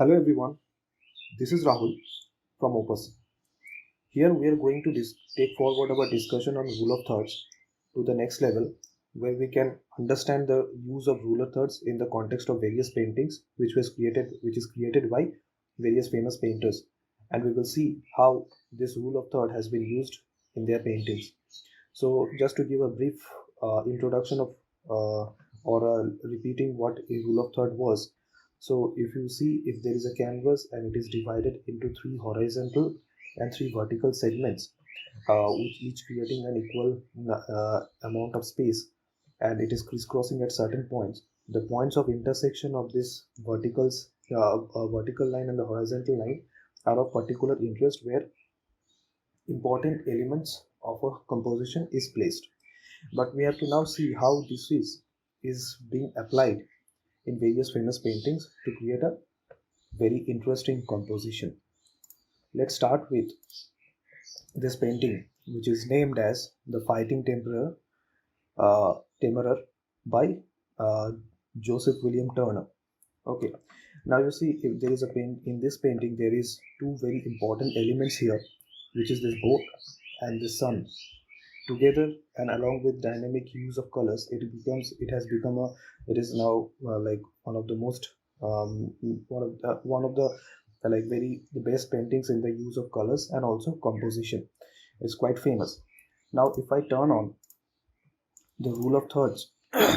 Hello everyone, this is Rahul from Opus. Here we are going to take forward our discussion on rule of thirds to the next level, where we can understand the use of rule of thirds in the context of various paintings which is created by various famous painters, and we will see how this rule of third has been used in their paintings. So just to give a brief introduction of repeating what a rule of third was. So if you see, if there is a canvas and it is divided into three horizontal and three vertical segments, which each creating an equal amount of space, and it is crisscrossing at certain points. The points of intersection of this vertical line and the horizontal line are of particular interest, where important elements of a composition is placed. But we have to now see how this is being applied in various famous paintings to create a very interesting composition. Let's start with this painting, which is named as The Fighting Temperer by uh, Joseph William Turner. Okay, now you see, if there is a paint in this painting, there is two very important elements here, which is this boat and the sun. Together and along with dynamic use of colors, it is now like one of the most one of the like very the best paintings in the use of colors and also composition. It's quite famous. Now if I turn on the rule of thirds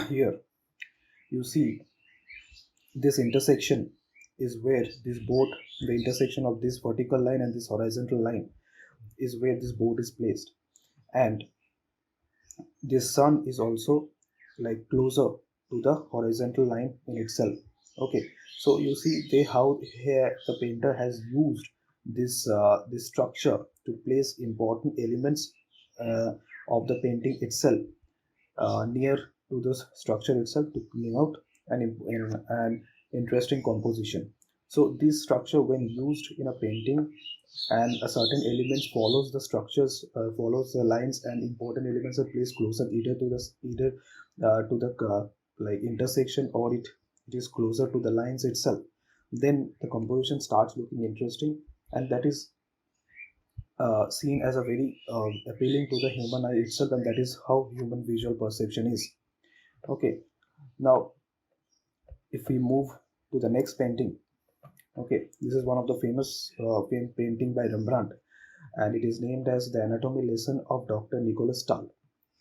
here, you see this intersection is where this boat, the intersection of this vertical line and this horizontal line, is where this boat is placed, and this sun is also like closer to the horizontal line in itself. Okay, so you see they how here the painter has used this structure to place important elements uh, of the painting itself near to the structure itself to bring out an interesting composition. So this structure, when used in a painting, and a certain elements follows the structures, follows the lines, and important elements are placed closer either to the like intersection, or it is closer to the lines itself, then the composition starts looking interesting, and that is seen as a very appealing to the human eye itself, and that is how human visual perception is. Okay, now if we move to the next painting. Okay, this is one of the famous painting by Rembrandt, and it is named as The Anatomy Lesson of Dr. Nicolas Stahl.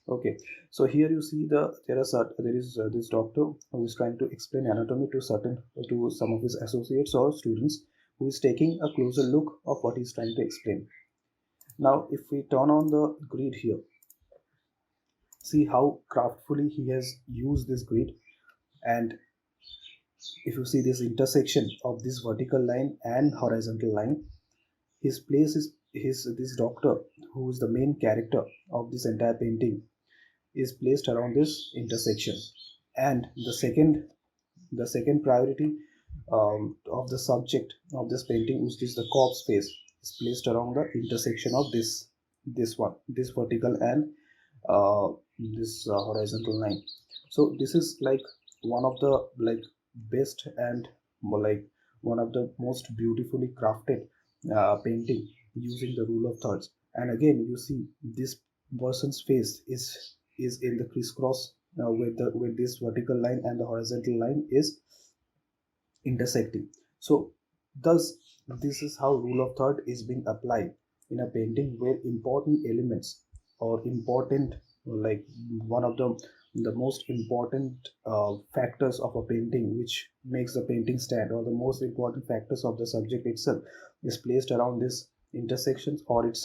Okay, so here you see there is this doctor who is trying to explain anatomy to some of his associates or students, who is taking a closer look of what he's trying to explain. Now, if we turn on the grid here, see how craftfully he has used this grid, and if you see this intersection of this vertical line and horizontal line, his place is his this doctor, who is the main character of this entire painting, is placed around this intersection, and the second priority of the subject of this painting, which is the corpse face, is placed around the intersection of this vertical and horizontal line. So this is like one of the like best and like one of the most beautifully crafted painting using the rule of thirds. And again, you see this person's face is in the crisscross with this vertical line, and the horizontal line is intersecting. So thus this is how rule of third is being applied in a painting, where important elements or important like one of the most important factors of a painting, which makes the painting stand, or the most important factors of the subject itself, is placed around this intersections, or it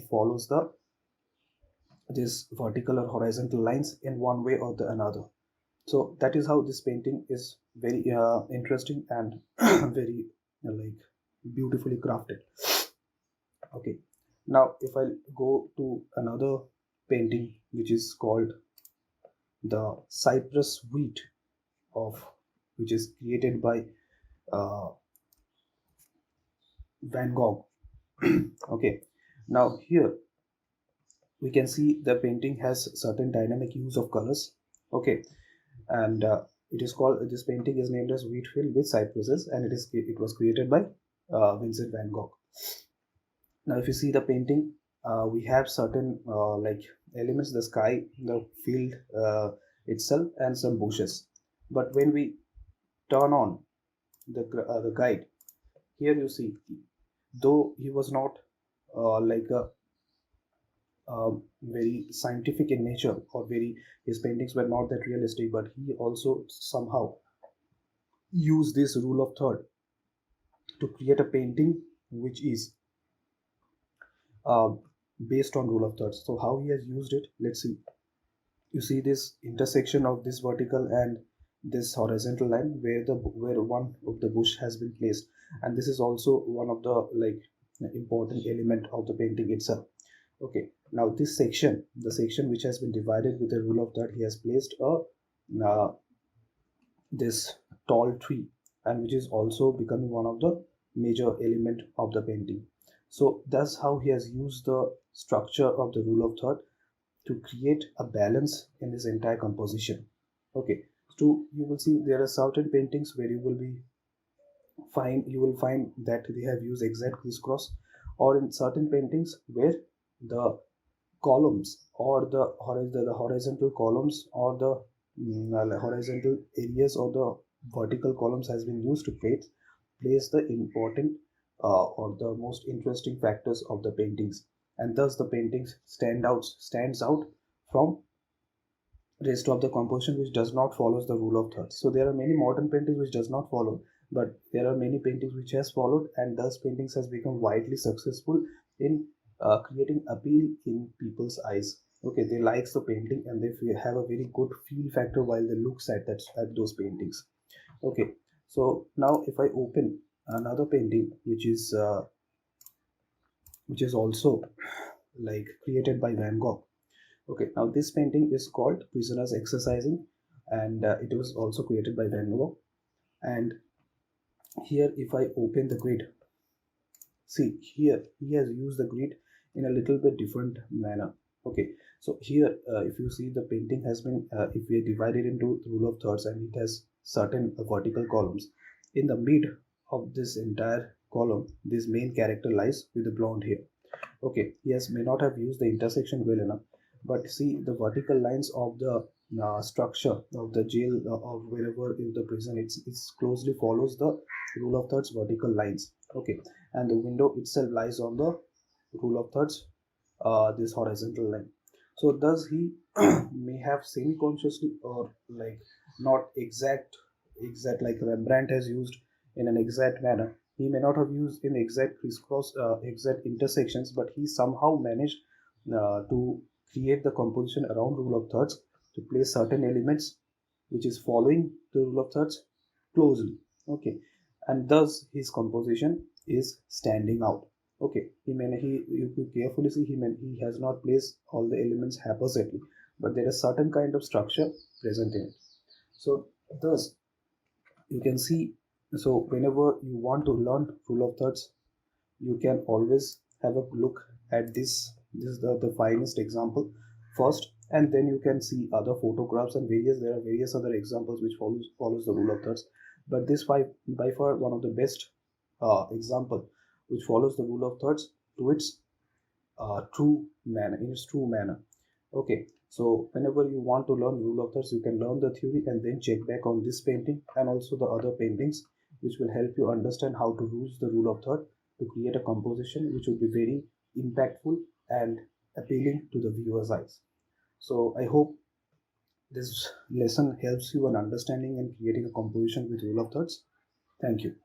follows this vertical or horizontal lines in one way or the another. So that is how this painting is very interesting and very like beautifully crafted. Okay, now if I go to another painting, which is called the Cypress Wheat of which is created by uh, Van Gogh. Okay, now here we can see the painting has certain dynamic use of colors. Okay, and It is called, this painting is named as Wheat Field with Cypresses, and it was created by Vincent van Gogh. Now if you see the painting, we have certain like elements: the sky, the field itself, and some bushes. But when we turn on the guide, here you see, though he was not like a very scientific in nature, or very, his paintings were not that realistic, but he also somehow used this rule of third to create a painting which is uh, based on rule of thirds. So how he has used it, let's see. You see this intersection of this vertical and this horizontal line, where one of the bush has been placed, and this is also one of the like important element of the painting itself. Okay, now this section, the section which has been divided with the rule of third, he has placed a this tall tree, and which is also becoming one of the major element of the painting. So that's how he has used the structure of the rule of third to create a balance in his entire composition. Okay, so you will see there are certain paintings where you will find that they have used exact crisscross, or in certain paintings where the columns, or the horizontal columns, or the horizontal areas, or the vertical columns has been used to place the important or the most interesting factors of the paintings, and thus the paintings stands out from rest of the composition which does not follows the rule of thirds. So there are many modern paintings which does not follow, but there are many paintings which has followed, and thus paintings has become widely successful in creating appeal in people's eyes. Okay, they likes the painting, and they have a very good feel factor while they looks at those paintings. Okay, so now if I open another painting which is also like created by Van Gogh. Okay, now this painting is called Prisoners Exercising, and it was also created by Van Gogh. And here, if I open the grid, see here he has used the grid in a little bit different manner. Okay, so here, if you see, the painting has been, if we divide it into rule of thirds, and it has certain vertical columns. In the mid of this entire column, this main character lies with the blonde hair. Okay, yes, may not have used the intersection well enough, but see the vertical lines of the structure of the jail, of wherever in the prison, it's closely follows the rule of thirds vertical lines. Okay, and the window itself lies on the rule of thirds this horizontal line. So thus he may have semi-consciously, or like not exact like Rembrandt has used in an exact manner. He may not have used in exact crisscross, exact intersections, but he somehow managed to create the composition around rule of thirds, to place certain elements which is following the rule of thirds closely. Okay, and thus his composition is standing out. Okay, you could carefully see he has not placed all the elements haphazardly, but there is certain kind of structure present in it. So thus you can see, so whenever you want to learn rule of thirds, you can always have a look at this is the finest example first, and then you can see other photographs and there are various other examples which follows the rule of thirds. But this by far one of the best example which follows the rule of thirds to its true manner. Okay, so whenever you want to learn rule of thirds, you can learn the theory and then check back on this painting and also the other paintings, which will help you understand how to use the rule of third to create a composition which will be very impactful and appealing to the viewer's eyes. So I hope this lesson helps you in understanding and creating a composition with rule of thirds. Thank you.